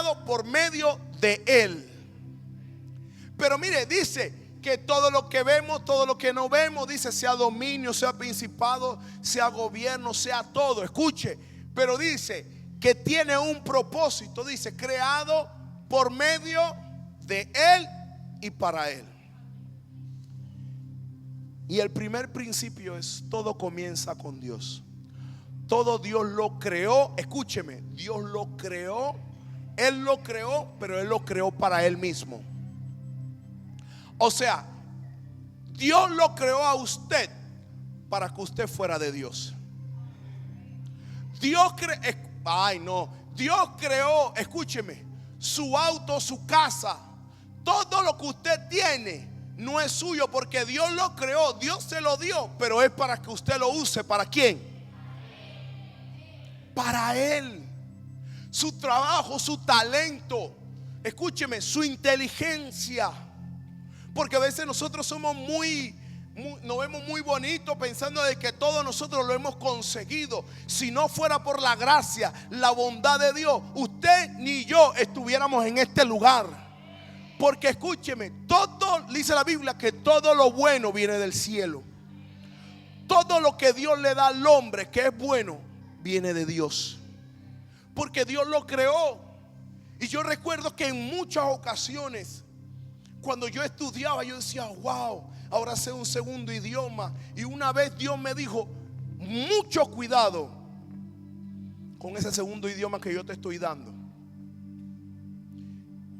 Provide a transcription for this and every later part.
creado por medio de Él. Pero mire, dice que todo lo que vemos, todo lo que no vemos, dice, sea dominio, sea principado, sea gobierno, sea todo. Escuche, pero dice que tiene un propósito. Dice, creado por medio de Él y para Él. Y el primer principio es: todo comienza con Dios. Todo Dios lo creó. Escúcheme, Dios lo creó. Él lo creó, pero Él lo creó para Él mismo. O sea, Dios lo creó a usted para que usted fuera de Dios. Dios creó, escúcheme, su auto, su casa, todo lo que usted tiene no es suyo, porque Dios lo creó, Dios se lo dio, pero es para que usted lo use. ¿Para quién? Para Él. Su trabajo, su talento, escúcheme, su inteligencia. Porque a veces nosotros somos nos vemos muy bonitos pensando de que todo nosotros lo hemos conseguido. Si no fuera por la gracia, la bondad de Dios, usted ni yo estuviéramos en este lugar. Porque escúcheme, todo, dice la Biblia, que todo lo bueno viene del cielo. Todo lo que Dios le da al hombre que es bueno, viene de Dios. Porque Dios lo creó. Y yo recuerdo que en muchas ocasiones, cuando yo estudiaba, yo decía, wow, ahora sé un segundo idioma. Y una vez Dios me dijo, mucho cuidado con ese segundo idioma que yo te estoy dando.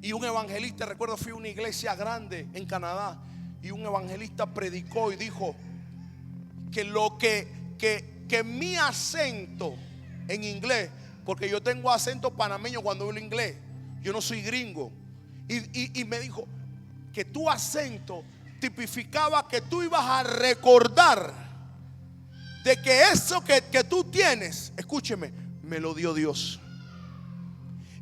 Y un evangelista, recuerdo, fui a una iglesia grande en Canadá, y un evangelista predicó y dijo que mi acento en inglés, porque yo tengo acento panameño cuando hablo inglés, yo no soy gringo, y me dijo que tu acento tipificaba que tú ibas a recordar de que eso que tú tienes, escúcheme, me lo dio Dios.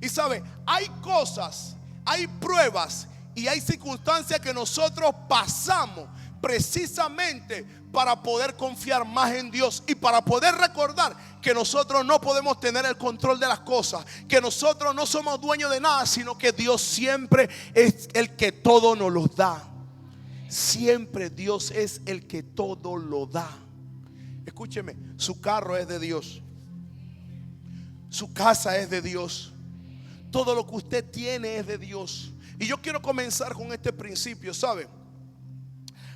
Y sabe, hay cosas, hay pruebas y hay circunstancias que nosotros pasamos precisamente para poder confiar más en Dios y para poder recordar que nosotros no podemos tener el control de las cosas, que nosotros no somos dueños de nada, sino que Dios siempre es el que todo nos lo da. Siempre Dios es el que todo lo da. Escúcheme, su carro es de Dios, su casa es de Dios, todo lo que usted tiene es de Dios. Y yo quiero comenzar con este principio, ¿sabe?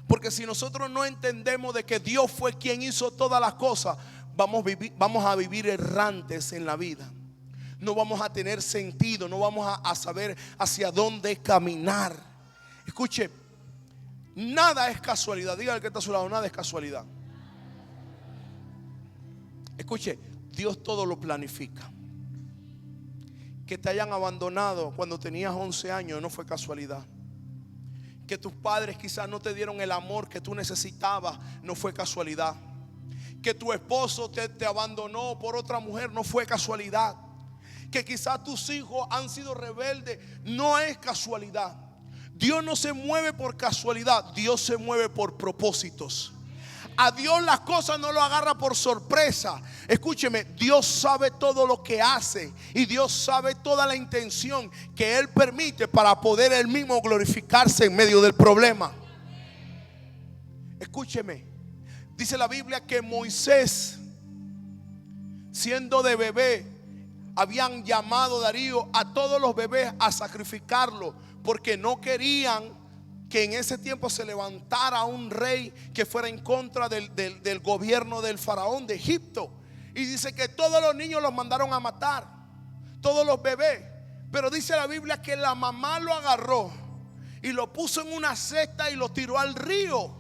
Porque si nosotros no entendemos de que Dios fue quien hizo todas las cosas, vamos a vivir errantes en la vida. No vamos a tener sentido, no vamos a saber hacia dónde caminar. Escuche, nada es casualidad. Dígale que está a su lado, nada es casualidad. Escuche, Dios todo lo planifica. Que te hayan abandonado cuando tenías 11 años no fue casualidad. Que tus padres quizás no te dieron el amor que tú necesitabas, no fue casualidad. Que tu esposo te abandonó por otra mujer, no fue casualidad. Que quizás tus hijos han sido rebeldes, no es casualidad. Dios no se mueve por casualidad, Dios se mueve por propósitos. A Dios las cosas no lo agarra por sorpresa. Escúcheme, Dios sabe todo lo que hace y Dios sabe toda la intención que Él permite para poder Él mismo glorificarse en medio del problema. Escúcheme, dice la Biblia que Moisés, siendo de bebé, habían llamado, Darío, a todos los bebés a sacrificarlo, porque no querían que en ese tiempo se levantara un rey que fuera en contra del gobierno del faraón de Egipto. Y dice que todos los niños los mandaron a matar, todos los bebés. Pero dice la Biblia que la mamá lo agarró y lo puso en una cesta y lo tiró al río.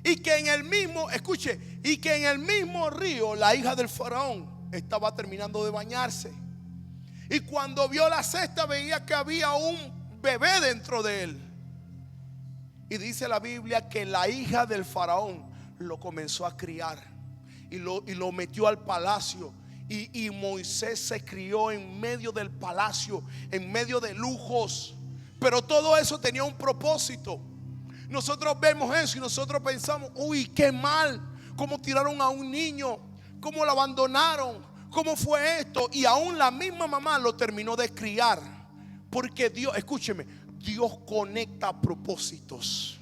Y que en el mismo, escuche, y que en el mismo río la hija del faraón estaba terminando de bañarse. Y cuando vio la cesta veía que había un bebé dentro de él. Y dice la Biblia que la hija del faraón lo comenzó a criar y lo metió al palacio. Y Moisés se crió en medio del palacio, en medio de lujos. Pero todo eso tenía un propósito. Nosotros vemos eso y nosotros pensamos, uy, qué mal, cómo tiraron a un niño, cómo lo abandonaron, ¿cómo fue esto? Y aún la misma mamá lo terminó de criar. Porque Dios, escúcheme, Dios conecta propósitos.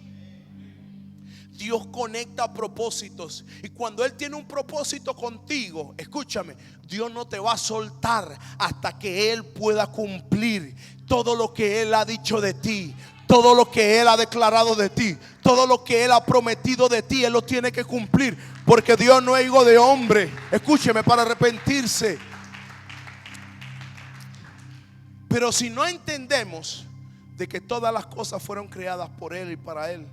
Dios conecta propósitos. Y cuando Él tiene un propósito contigo, escúchame, Dios no te va a soltar hasta que Él pueda cumplir todo lo que Él ha dicho de ti, todo lo que Él ha declarado de ti, todo lo que Él ha prometido de ti. Él lo tiene que cumplir, porque Dios no es hijo de hombre, escúcheme, para arrepentirse. Pero si no entendemos de que todas las cosas fueron creadas por Él y para Él,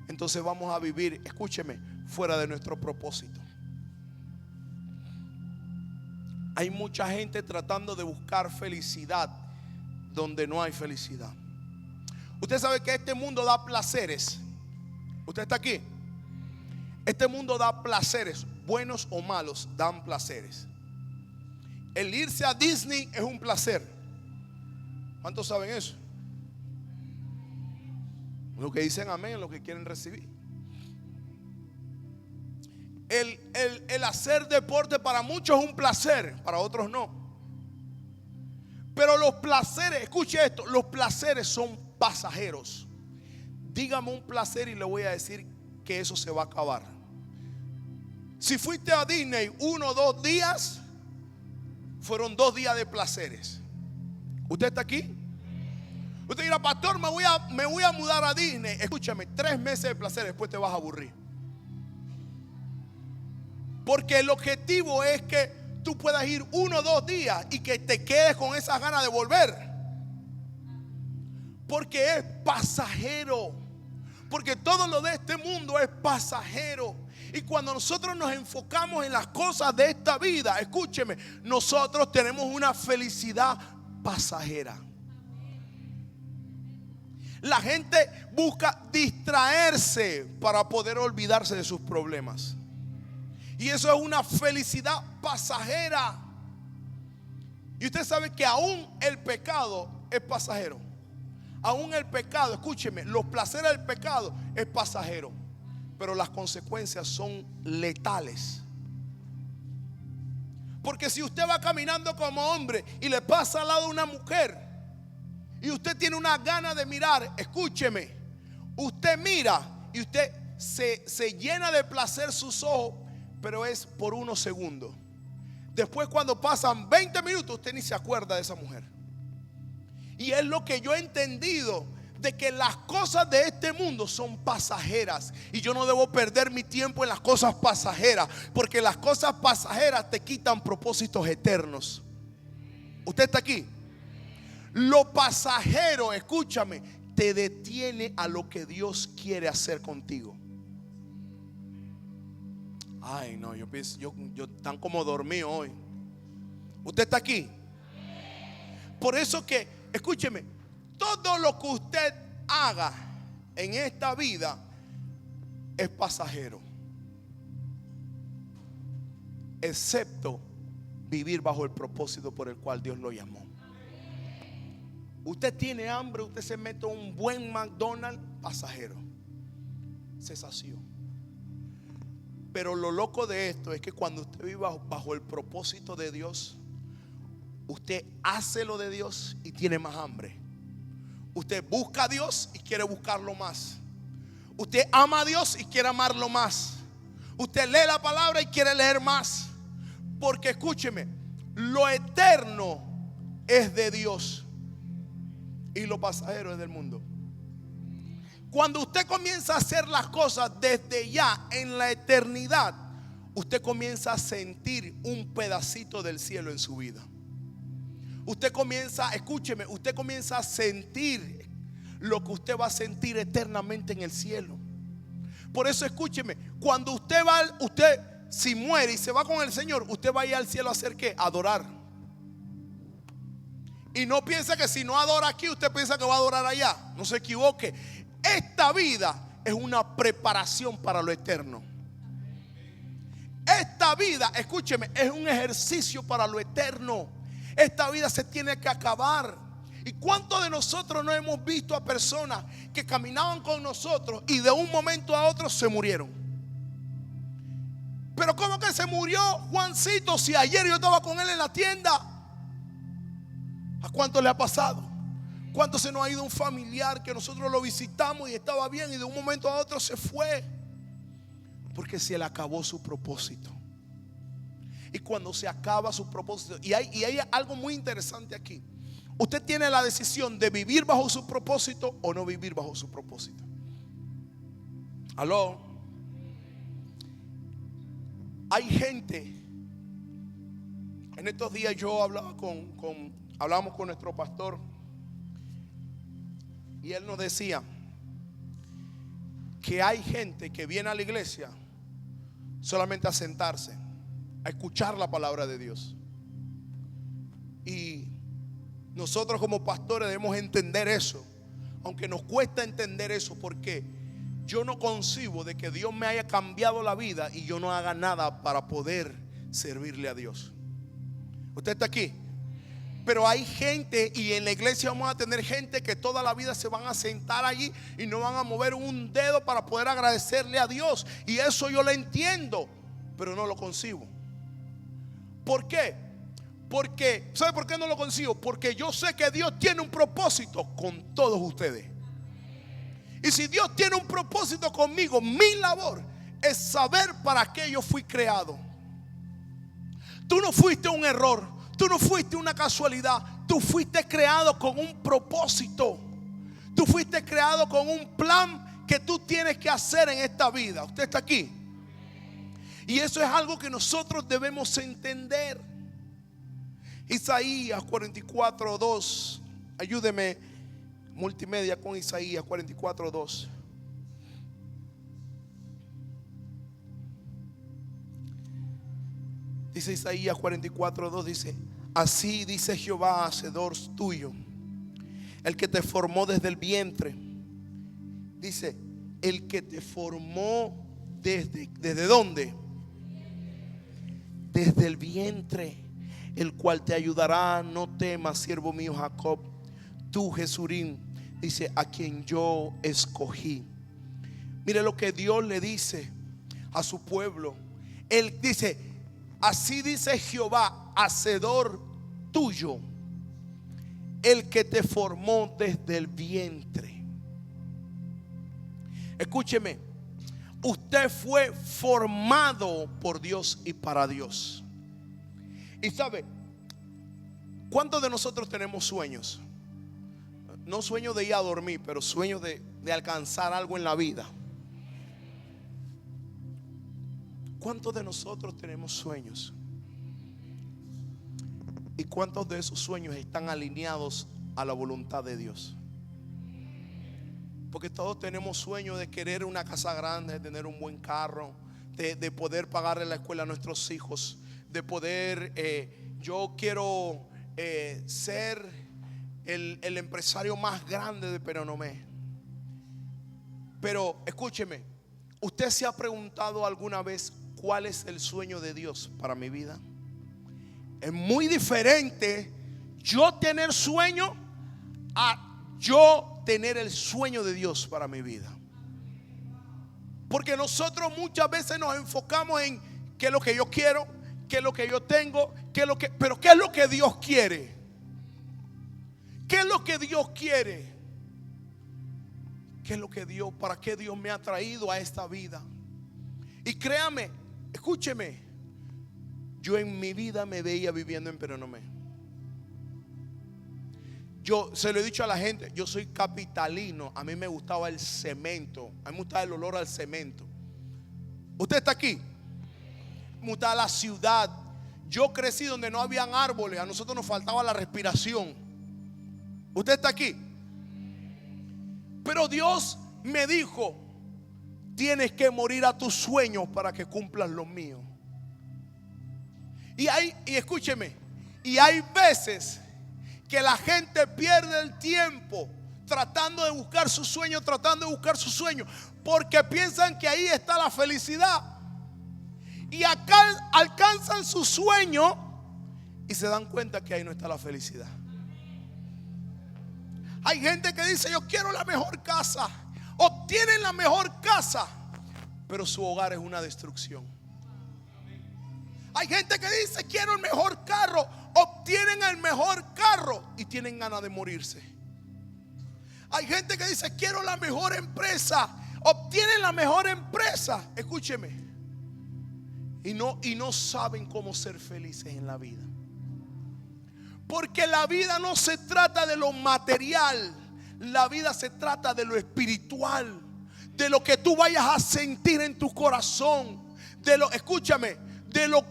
entonces vamos a vivir, escúcheme, fuera de nuestro propósito. Hay mucha gente tratando de buscar felicidad donde no hay felicidad. Usted sabe que este mundo da placeres. Usted está aquí. Este mundo da placeres, buenos o malos, dan placeres. El irse a Disney es un placer. ¿Cuántos saben eso? Los que dicen amén, los que quieren recibir. El hacer deporte para muchos es un placer, para otros no. Pero los placeres, escuche esto, los placeres son pasajeros. Dígame un placer y le voy a decir que eso se va a acabar. Si fuiste a Disney 1 o 2 días, fueron 2 días de placeres. ¿Usted está aquí? Usted dirá, pastor, me voy a mudar a Disney. Escúchame, 3 meses de placer, después te vas a aburrir. Porque el objetivo es que tú puedas ir 1 o 2 días y que te quedes con esas ganas de volver. Porque es pasajero. Porque todo lo de este mundo es pasajero. Y cuando nosotros nos enfocamos en las cosas de esta vida, escúcheme, nosotros tenemos una felicidad pasajera. La gente busca distraerse para poder olvidarse de sus problemas. Y eso es una felicidad pasajera. Y usted sabe que aún el pecado es pasajero. Aún el pecado, escúcheme, los placeres del pecado es pasajero. Pero las consecuencias son letales. Porque si usted va caminando como hombre y le pasa al lado una mujer y usted tiene una gana de mirar, escúcheme, usted mira y usted se llena de placer sus ojos, pero es por unos segundos. Después, cuando pasan 20 minutos, usted ni se acuerda de esa mujer. Y es lo que yo he entendido, de que las cosas de este mundo son pasajeras. Y yo no debo perder mi tiempo en las cosas pasajeras, porque las cosas pasajeras te quitan propósitos eternos. ¿Usted está aquí? Lo pasajero, escúchame, te detiene a lo que Dios quiere hacer contigo. Ay, no, yo pienso, yo tan como dormido hoy. ¿Usted está aquí? Por eso que, escúcheme, todo lo que usted haga en esta vida es pasajero, excepto vivir bajo el propósito por el cual Dios lo llamó. Usted tiene hambre, usted se mete a un buen McDonald's, pasajero, se sació. Pero lo loco de esto es que cuando usted vive bajo el propósito de Dios, usted hace lo de Dios y tiene más hambre. Usted busca a Dios y quiere buscarlo más. Usted ama a Dios y quiere amarlo más. Usted lee la palabra y quiere leer más. Porque escúcheme, lo eterno es de Dios y lo pasajero es del mundo. Cuando usted comienza a hacer las cosas desde ya en la eternidad, usted comienza a sentir un pedacito del cielo en su vida. Usted comienza, escúcheme, usted comienza a sentir lo que usted va a sentir eternamente en el cielo. Por eso escúcheme, cuando usted si muere y se va con el Señor, usted va a ir al cielo a hacer ¿qué? Adorar. Y no piensa que si no adora aquí, usted piensa que va a adorar allá. No se equivoque. Esta vida es una preparación para lo eterno. Esta vida, escúcheme, es un ejercicio para lo eterno. Esta vida se tiene que acabar. ¿Y cuántos de nosotros no hemos visto a personas que caminaban con nosotros y de un momento a otro se murieron? Pero ¿cómo que se murió Juancito si ayer yo estaba con él en la tienda? ¿A cuánto le ha pasado? ¿Cuánto se nos ha ido un familiar que nosotros lo visitamos y estaba bien y de un momento a otro se fue? Porque se le acabó su propósito. Y cuando se acaba su propósito, y hay algo muy interesante aquí. Usted tiene la decisión de vivir bajo su propósito o no vivir bajo su propósito. Aló. Hay gente. En estos días yo hablábamos con nuestro pastor y él nos decía que hay gente que viene a la iglesia solamente a sentarse, a escuchar la palabra de Dios. Y nosotros como pastores debemos entender eso, aunque nos cuesta entender eso, porque yo no concibo de que Dios me haya cambiado la vida y yo no haga nada para poder servirle a Dios. ¿Usted está aquí? Pero hay gente, y en la iglesia vamos a tener gente que toda la vida se van a sentar allí y no van a mover un dedo para poder agradecerle a Dios. Y eso yo lo entiendo, pero no lo concibo. ¿Por qué? Porque, ¿sabe por qué no lo concibo? Porque yo sé que Dios tiene un propósito con todos ustedes. Y si Dios tiene un propósito conmigo, mi labor es saber para qué yo fui creado. Tú no fuiste un error, tú no fuiste una casualidad, tú fuiste creado con un propósito. Tú fuiste creado con un plan que tú tienes que hacer en esta vida. Usted está aquí. Y eso es algo que nosotros debemos entender. Isaías 44:2. Ayúdeme, multimedia, con Isaías 44:2. Dice Isaías 44:2, dice: así dice Jehová, hacedor tuyo, el que te formó desde el vientre. Dice, el que te formó ¿desde dónde? Desde el vientre, el cual te ayudará. No temas, siervo mío Jacob, tú Jesurín, dice, a quien yo escogí. Mire lo que Dios le dice a su pueblo. Él dice, así dice Jehová, hacedor tuyo, el que te formó desde el vientre. Escúcheme, usted fue formado por Dios y para Dios. Y sabe, ¿cuántos de nosotros tenemos sueños? No sueños de ir a dormir, pero sueños de alcanzar algo en la vida. ¿Cuántos de nosotros tenemos sueños? ¿Y cuántos de esos sueños están alineados a la voluntad de Dios? Porque todos tenemos sueños de querer una casa grande, de tener un buen carro, de poder pagarle la escuela a nuestros hijos, de poder, yo quiero ser el empresario más grande de Peronomé. Pero escúcheme, ¿usted se ha preguntado alguna vez cuál es el sueño de Dios para mi vida? Es muy diferente yo tener sueño a yo tener el sueño de Dios para mi vida. Porque nosotros muchas veces nos enfocamos en qué es lo que yo quiero, qué es lo que yo tengo, pero qué es lo que Dios quiere. ¿Qué es lo que Dios quiere? ¿Qué es lo que Dios, para qué Dios me ha traído a esta vida? Y créame, escúcheme, yo en mi vida me veía viviendo en Peronomé. Yo se lo he dicho a la gente, yo soy capitalino. A mí me gustaba el cemento, a mí me gustaba el olor al cemento. ¿Usted está aquí? Me gustaba la ciudad. Yo crecí donde no habían árboles, a nosotros nos faltaba la respiración. ¿Usted está aquí? Pero Dios me dijo, tienes que morir a tus sueños para que cumplas los míos. Y escúcheme, y hay veces que la gente pierde el tiempo tratando de buscar su sueño, porque piensan que ahí está la felicidad. Y acá alcanzan su sueño y se dan cuenta que ahí no está la felicidad. Hay gente que dice, yo quiero la mejor casa, obtienen la mejor casa, pero su hogar es una destrucción. Hay gente que dice quiero el mejor carro, obtienen el mejor carro y tienen ganas de morirse. Hay gente que dice quiero la mejor empresa, obtienen la mejor empresa, escúcheme, y no saben cómo ser felices en la vida. Porque la vida no se trata de lo material, la vida se trata de lo espiritual, de lo que tú vayas a sentir en tu corazón, escúchame,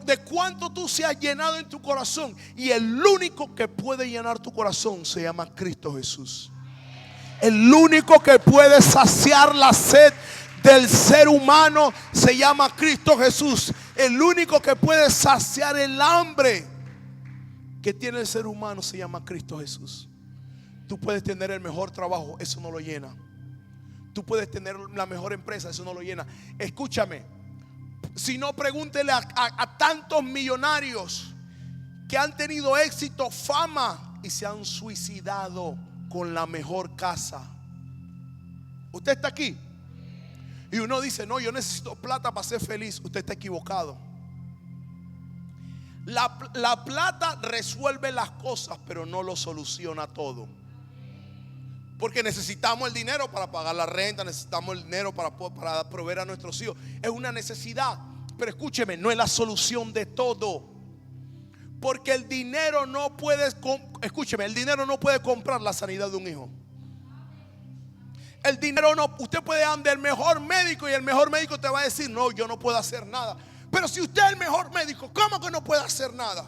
de cuánto tú seas llenado en tu corazón. Y el único que puede llenar tu corazón se llama Cristo Jesús. El único que puede saciar la sed del ser humano se llama Cristo Jesús. El único que puede saciar el hambre que tiene el ser humano se llama Cristo Jesús. Tú puedes tener el mejor trabajo, eso no lo llena. Tú puedes tener la mejor empresa, eso no lo llena. Escúchame, si no, pregúntele a tantos millonarios que han tenido éxito, fama y se han suicidado con la mejor casa. Usted está aquí y uno dice no, yo necesito plata para ser feliz. Usted está equivocado. La plata resuelve las cosas, pero no lo soluciona todo. Porque necesitamos el dinero para pagar la renta, necesitamos el dinero para proveer a nuestros hijos. Es una necesidad, pero escúcheme, no es la solución de todo. Porque el dinero no puede, escúcheme, el dinero no puede comprar la sanidad de un hijo. El dinero no, usted puede andar al mejor médico y el mejor médico te va a decir no, yo no puedo hacer nada. Pero si usted es el mejor médico, ¿cómo que no puede hacer nada?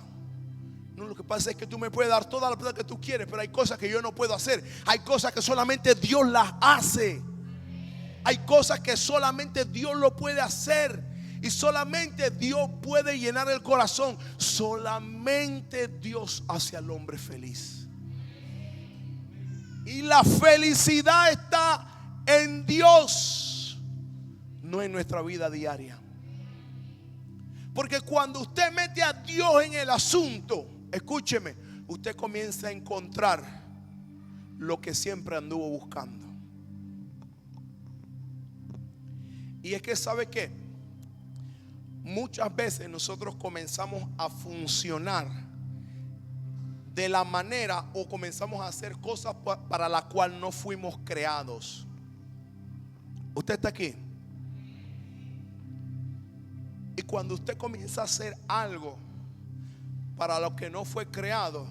No, lo que pasa es que tú me puedes dar toda la plata que tú quieres, pero hay cosas que yo no puedo hacer. Hay cosas que solamente Dios las hace. Hay cosas que solamente Dios lo puede hacer. Y solamente Dios puede llenar el corazón. Solamente Dios hace al hombre feliz. Y la felicidad está en Dios, no en nuestra vida diaria. Porque cuando usted mete a Dios en el asunto, escúcheme, usted comienza a encontrar lo que siempre anduvo buscando. Y es que ¿sabe qué? Muchas veces nosotros comenzamos a funcionar de la manera o comenzamos a hacer cosas para la cual no fuimos creados. Usted está aquí. Y cuando usted comienza a hacer algo para lo que no fue creado,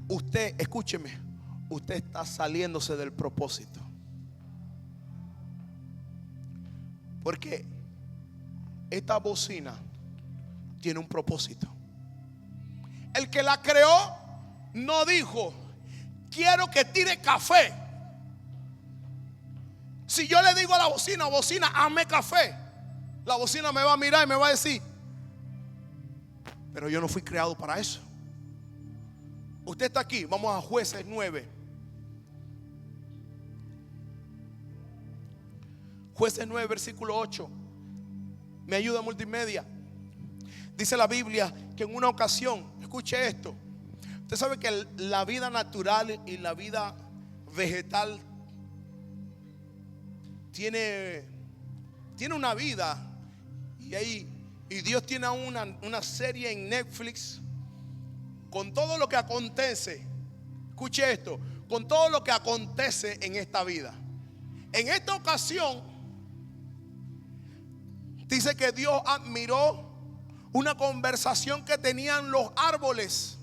usted, escúcheme, usted está saliéndose del propósito. Porque esta bocina tiene un propósito. El que la creó no dijo quiero que tire café. Si yo le digo a la bocina, bocina, hazme café, la bocina me va a mirar y me va a decir pero yo no fui creado para eso. Usted está aquí, vamos a Jueces 9. Jueces 9 versículo 8. Me ayuda multimedia. Dice la Biblia que en una ocasión, escuche esto, usted sabe que la vida natural y la vida vegetal tiene una vida. Y Dios tiene una serie en Netflix con todo lo que acontece. Escuche esto, con todo lo que acontece en esta vida. En esta ocasión dice que Dios admiró una conversación que tenían los árboles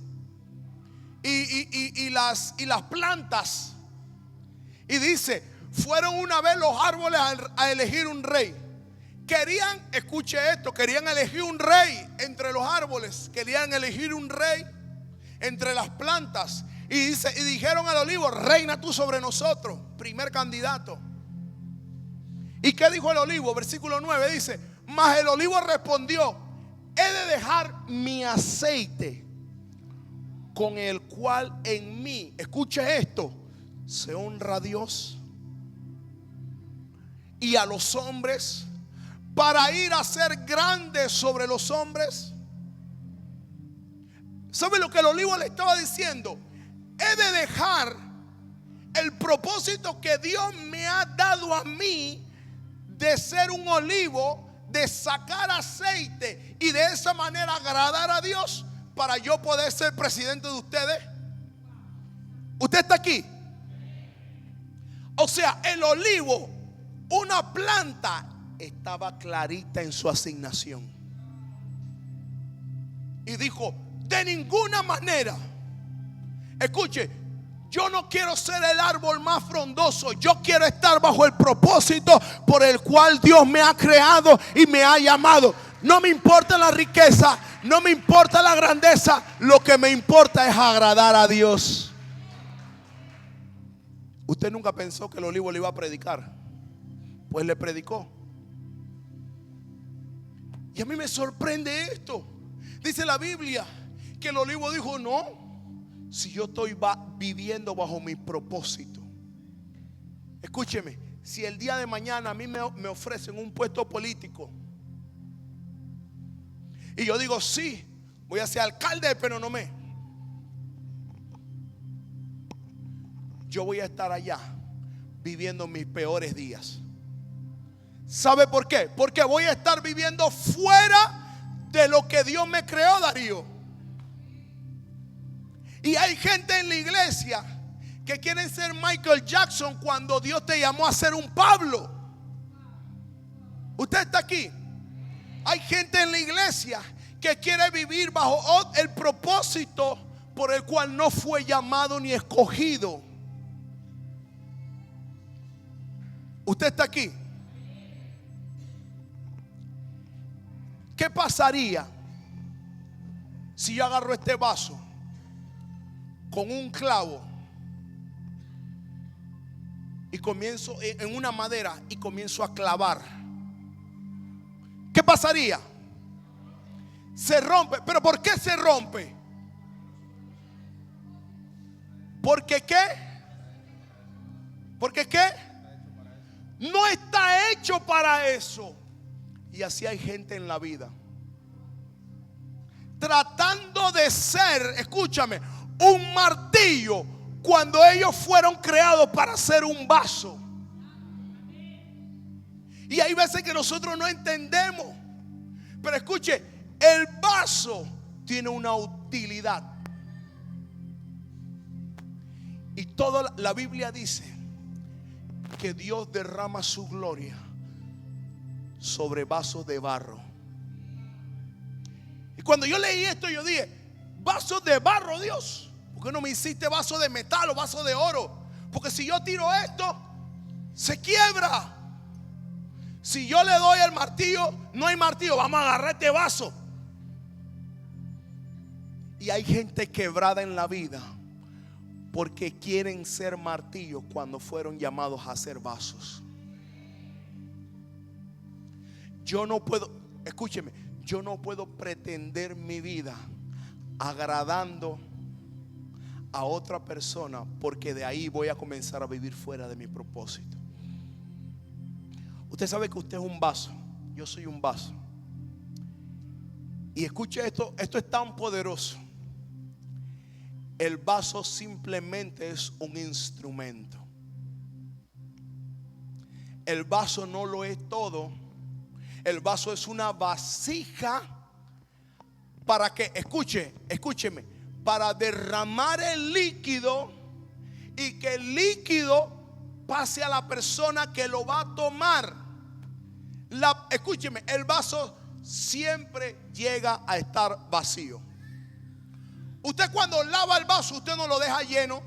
y las plantas. Y dice, fueron una vez los árboles a elegir un rey. Querían, escuche esto, querían elegir un rey entre los árboles. Querían elegir un rey entre las plantas. Y dijeron al olivo, reina tú sobre nosotros. Primer candidato. ¿Y qué dijo el olivo? Versículo 9 dice, mas el olivo respondió, he de dejar mi aceite, con el cual en mí, escuche esto, se honra a Dios y a los hombres, para ir a ser grande sobre los hombres. ¿Sabe lo que el olivo le estaba diciendo? He de dejar el propósito que Dios me ha dado a mí de ser un olivo, de sacar aceite y de esa manera agradar a Dios para yo poder ser presidente de ustedes? ¿Usted está aquí? O sea, el olivo, una planta, estaba clarita en su asignación. Y dijo, de ninguna manera, escuche, yo no quiero ser el árbol más frondoso. Yo quiero estar bajo el propósito por el cual Dios me ha creado y me ha llamado. No me importa la riqueza, no me importa la grandeza. Lo que me importa es agradar a Dios. ¿Usted nunca pensó que el olivo le iba a predicar? Pues le predicó. Y a mí me sorprende esto. Dice la Biblia que el olivo dijo, no, si yo estoy viviendo bajo mi propósito. Escúcheme, si el día de mañana a mí me ofrecen un puesto político y yo digo, sí, voy a ser alcalde de Penonomé, yo voy a estar allá viviendo mis peores días. ¿Sabe por qué? Porque voy a estar viviendo fuera de lo que Dios me creó, Darío. Y hay gente en la iglesia que quieren ser Michael Jackson cuando Dios te llamó a ser un Pablo. Usted está aquí. Hay gente en la iglesia que quiere vivir bajo el propósito por el cual no fue llamado ni escogido. Usted está aquí. ¿Qué pasaría si yo agarro este vaso con un clavo y comienzo en una madera y comienzo a clavar? ¿Qué pasaría? Se rompe. ¿Pero por qué se rompe? ¿Porque qué? ¿Porque qué? No está hecho para eso. Y así hay gente en la vida tratando de ser, escúchame, un martillo cuando ellos fueron creados para ser un vaso. Y hay veces que nosotros no entendemos. Pero escuche, el vaso tiene una utilidad. Y toda la Biblia dice que Dios derrama su gloria sobre vasos de barro. Y cuando yo leí esto, yo dije, vasos de barro, Dios, ¿por qué no me hiciste vaso de metal o vaso de oro? Porque si yo tiro esto, se quiebra. Si yo le doy el martillo, no hay martillo, vamos a agarrar este vaso. Y hay gente quebrada en la vida porque quieren ser martillos cuando fueron llamados a ser vasos. Yo no puedo, escúcheme, yo no puedo pretender mi vida agradando a otra persona, porque de ahí voy a comenzar a vivir fuera de mi propósito. Usted sabe que usted es un vaso, yo soy un vaso. Y escuche esto, esto es tan poderoso. El vaso simplemente es un instrumento. El vaso no lo es todo. El vaso es una vasija para que, escúcheme, para derramar el líquido y que el líquido pase a la persona que lo va a tomar. Escúcheme, el vaso siempre llega a estar vacío. Usted cuando lava el vaso, usted no lo deja lleno,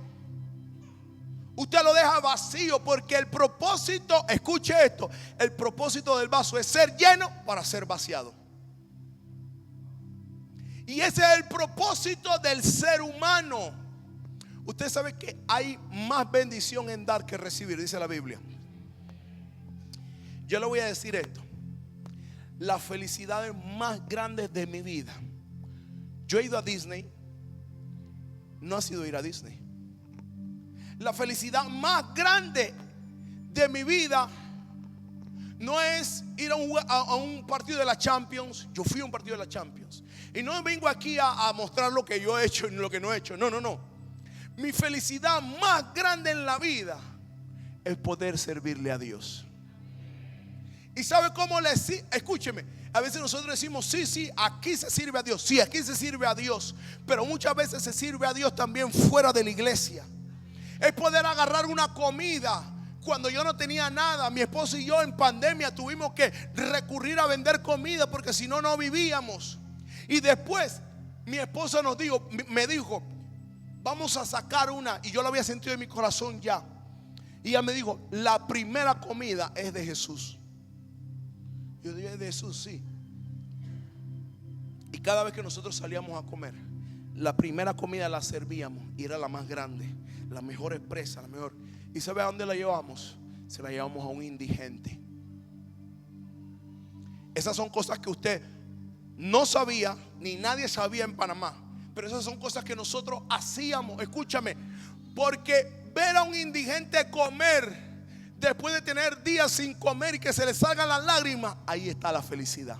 usted lo deja vacío, porque el propósito, escuche esto, el propósito del vaso es ser lleno para ser vaciado. Y ese es el propósito del ser humano. Usted sabe que hay más bendición en dar que recibir, dice la Biblia. Yo le voy a decir esto: las felicidades más grandes de mi vida, yo he ido a Disney, no ha sido ir a Disney. La felicidad más grande de mi vida no es ir a un partido de la Champions. Yo fui a un partido de la Champions y no vengo aquí a mostrar lo que yo he hecho ni lo que no he hecho. No. Mi felicidad más grande en la vida es poder servirle a Dios. ¿Y sabe cómo le decimos? Escúcheme, a veces nosotros decimos, sí, sí, aquí se sirve a Dios. Sí, aquí se sirve a Dios. Pero muchas veces se sirve a Dios también fuera de la iglesia. Es poder agarrar una comida. Cuando yo no tenía nada, mi esposo y yo en pandemia tuvimos que recurrir a vender comida porque si no, no vivíamos. Y después mi esposa me dijo, vamos a sacar una. Y yo lo había sentido en mi corazón ya. Y ella me dijo, la primera comida es de Jesús. Yo dije, ¿es de Jesús? Sí. Y cada vez que nosotros salíamos a comer, la primera comida la servíamos y era la más grande, la mejor expresa, la mejor. ¿Y sabe a dónde la llevamos? Se la llevamos a un indigente. Esas son cosas que usted no sabía, ni nadie sabía en Panamá. Pero esas son cosas que nosotros hacíamos. Escúchame, porque ver a un indigente comer después de tener días sin comer y que se le salgan las lágrimas, ahí está la felicidad.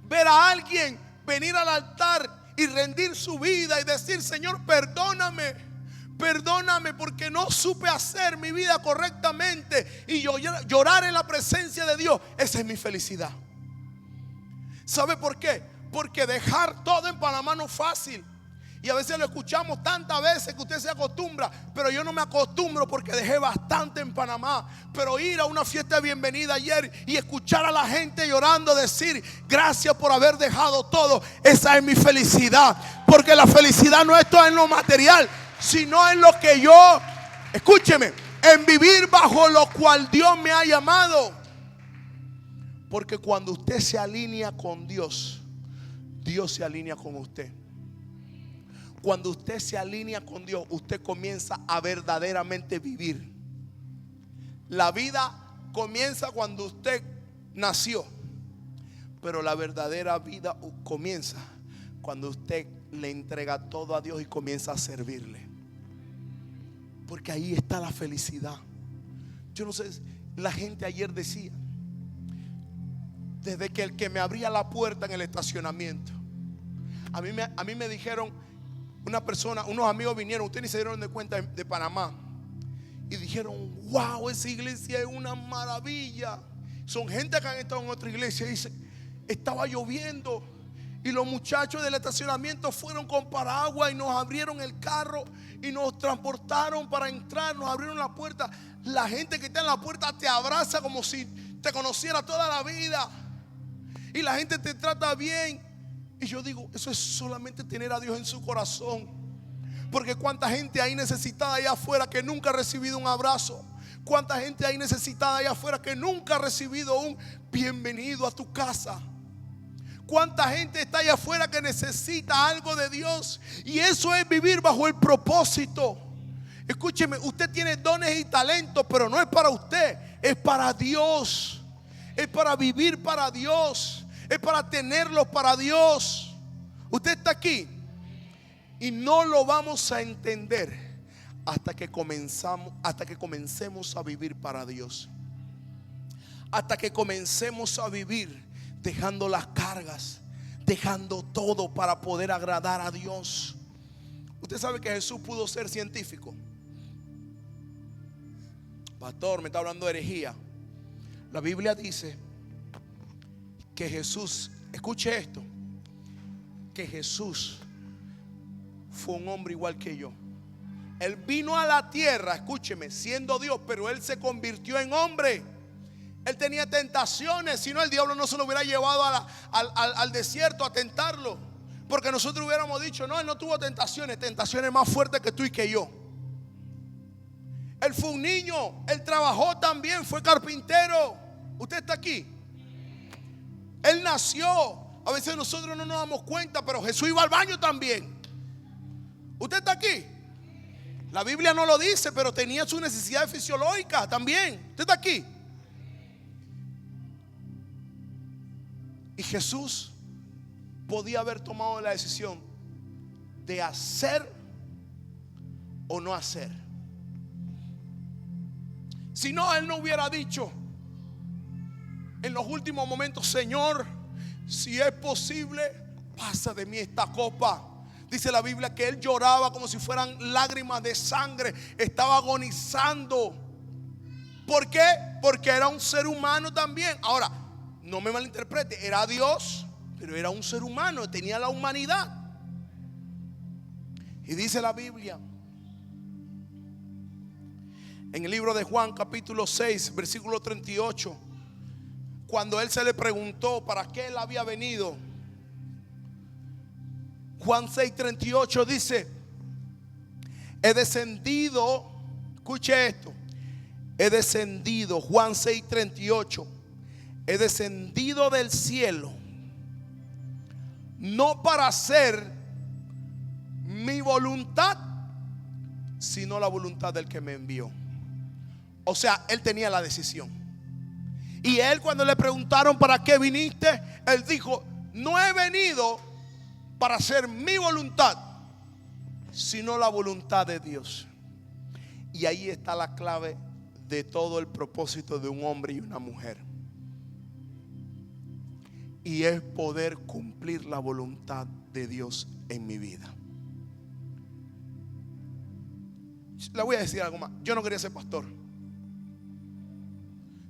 Ver a alguien venir al altar y rendir su vida y decir, Señor, perdóname, perdóname porque no supe hacer mi vida correctamente, y llorar en la presencia de Dios, esa es mi felicidad. ¿Sabe por qué? Porque dejar todo en Panamá no es fácil. Y a veces lo escuchamos tantas veces que usted se acostumbra. Pero yo no me acostumbro porque dejé bastante en Panamá. Pero ir a una fiesta de bienvenida ayer y escuchar a la gente llorando, decir gracias por haber dejado todo, esa es mi felicidad. Porque la felicidad no es todo en lo material, sino en lo que yo, escúcheme, en vivir bajo lo cual Dios me ha llamado. Porque cuando usted se alinea con Dios, Dios se alinea con usted. Cuando usted se alinea con Dios, usted comienza a verdaderamente vivir. La vida comienza cuando usted nació, pero la verdadera vida comienza cuando usted le entrega todo a Dios y comienza a servirle. Porque ahí está la felicidad. Yo no sé, la gente ayer decía, desde que el que me abría la puerta en el estacionamiento, a mí me dijeron, una persona, unos amigos vinieron, ustedes ni se dieron de cuenta, de Panamá, y dijeron, wow, esa iglesia es una maravilla. Son gente que han estado en otra iglesia y dice, estaba lloviendo y los muchachos del estacionamiento fueron con paraguas y nos abrieron el carro y nos transportaron para entrar, nos abrieron la puerta. La gente que está en la puerta te abraza como si te conociera toda la vida, y la gente te trata bien. Y yo digo, eso es solamente tener a Dios en su corazón. Porque cuánta gente hay necesitada allá afuera que nunca ha recibido un abrazo. Cuánta gente hay necesitada allá afuera que nunca ha recibido un bienvenido a tu casa. Cuánta gente está allá afuera que necesita algo de Dios. Y eso es vivir bajo el propósito. Escúcheme, usted tiene dones y talentos, pero no es para usted, es para Dios. Es para vivir para Dios. Es para tenerlos para Dios. Usted está aquí y no lo vamos a entender hasta que comencemos a vivir para Dios. Hasta que comencemos a vivir dejando las cargas, dejando todo para poder agradar a Dios. Usted sabe que Jesús pudo ser científico. Pastor, me está hablando de herejía. La Biblia dice que Jesús, escuche esto, que Jesús fue un hombre igual que yo. Él vino a la tierra, escúcheme, siendo Dios, pero Él se convirtió en hombre. Él tenía tentaciones, si no el diablo no se lo hubiera llevado al desierto a tentarlo. Porque nosotros hubiéramos dicho, no, Él no tuvo tentaciones más fuertes que tú y que yo. Él fue un niño, Él trabajó también, fue carpintero. Usted está aquí. Él nació. A veces nosotros no nos damos cuenta, pero Jesús iba al baño también. Usted está aquí. La Biblia no lo dice, pero tenía sus necesidades fisiológicas también. Usted está aquí. Y Jesús podía haber tomado la decisión de hacer o no hacer. Si no, Él no hubiera dicho en los últimos momentos, Señor, si es posible, pasa de mí esta copa. Dice la Biblia que Él lloraba como si fueran lágrimas de sangre. Estaba agonizando. ¿Por qué? Porque era un ser humano también. Ahora, no me malinterprete, era Dios, pero era un ser humano, tenía la humanidad. Y dice la Biblia en el libro de Juan capítulo 6 versículo 38, cuando él se le preguntó para qué él había venido. Juan 6:38 dice: he descendido, escuche esto, he descendido, Juan 6:38, he descendido del cielo no para hacer mi voluntad, sino la voluntad del que me envió. O sea, él tenía la decisión. Y él, cuando le preguntaron para qué viniste, él dijo: no he venido para hacer mi voluntad, sino la voluntad de Dios. Y ahí está la clave de todo el propósito de un hombre y una mujer. Y es poder cumplir la voluntad de Dios en mi vida. Le voy a decir algo más. Yo no quería ser pastor.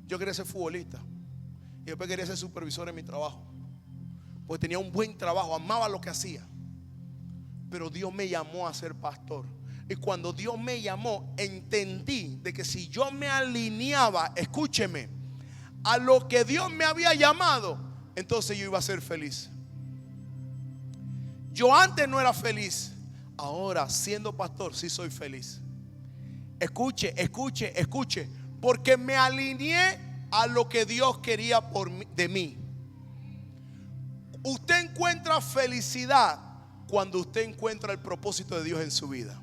Yo quería ser futbolista. Y después quería ser supervisor en mi trabajo, porque tenía un buen trabajo, amaba lo que hacía. Pero Dios me llamó a ser pastor. Y cuando Dios me llamó, entendí de que si yo me alineaba, escúcheme, a lo que Dios me había llamado, entonces yo iba a ser feliz. Yo antes no era feliz. Ahora, siendo pastor, sí soy feliz. Escuche, escuche, escuche. Porque me alineé a lo que Dios quería de mí. Usted encuentra felicidad cuando usted encuentra el propósito de Dios en su vida.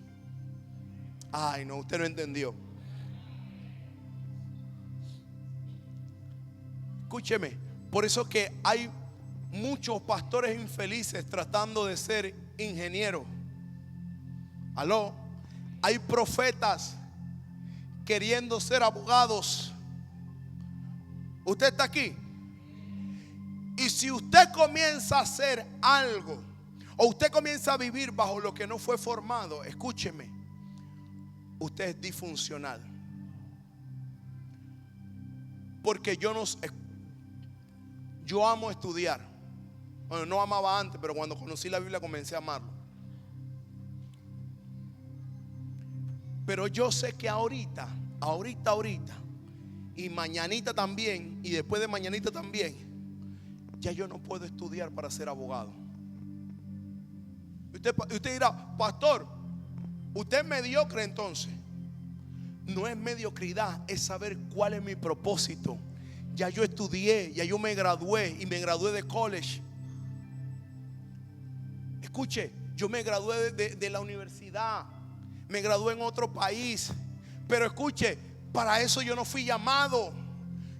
Ay, no, usted no entendió. Escúcheme, por eso que hay muchos pastores infelices tratando de ser ingenieros. Aló, hay profetas queriendo ser abogados. Usted está aquí. Y si usted comienza a hacer algo, o usted comienza a vivir bajo lo que no fue formado, escúcheme, usted es disfuncional. Porque yo amo estudiar. Bueno, no amaba antes, pero cuando conocí la Biblia comencé a amarlo. Pero yo sé que ahorita, y mañanita también, y después de mañanita también, ya yo no puedo estudiar para ser abogado. Usted dirá: pastor, usted es mediocre. Entonces, no es mediocridad, es saber cuál es mi propósito. Ya yo estudié, ya yo me gradué, y me gradué de college. Escuche, yo me gradué de la universidad, me gradué en otro país. Pero escuche, para eso yo no fui llamado.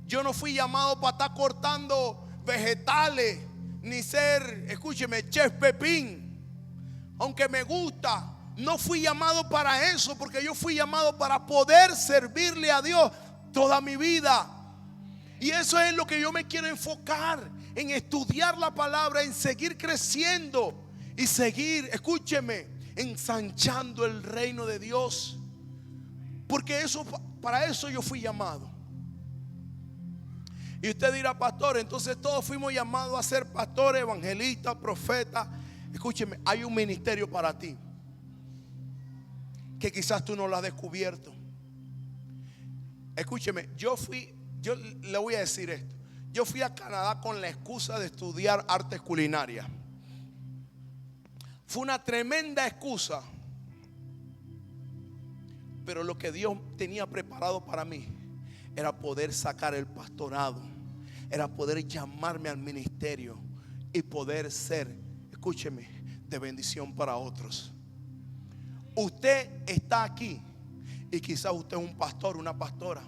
Yo no fui llamado para estar cortando vegetales, ni ser, escúcheme, chef Pepín. Aunque me gusta, no fui llamado para eso, porque yo fui llamado para poder servirle a Dios toda mi vida. Y eso es lo que yo me quiero enfocar, en estudiar la palabra, en seguir creciendo y seguir, escúcheme, ensanchando el reino de Dios. Porque para eso yo fui llamado. Y usted dirá: pastor, entonces todos fuimos llamados a ser pastores, evangelistas, profetas. Escúcheme, hay un ministerio para ti que quizás tú no lo has descubierto. Escúcheme, yo le voy a decir esto. Yo fui a Canadá con la excusa de estudiar artes culinarias. Fue una tremenda excusa. Pero lo que Dios tenía preparado para mí era poder sacar el pastorado, era poder llamarme al ministerio y poder ser, escúcheme, de bendición para otros. Usted está aquí y quizás usted es un pastor, una pastora.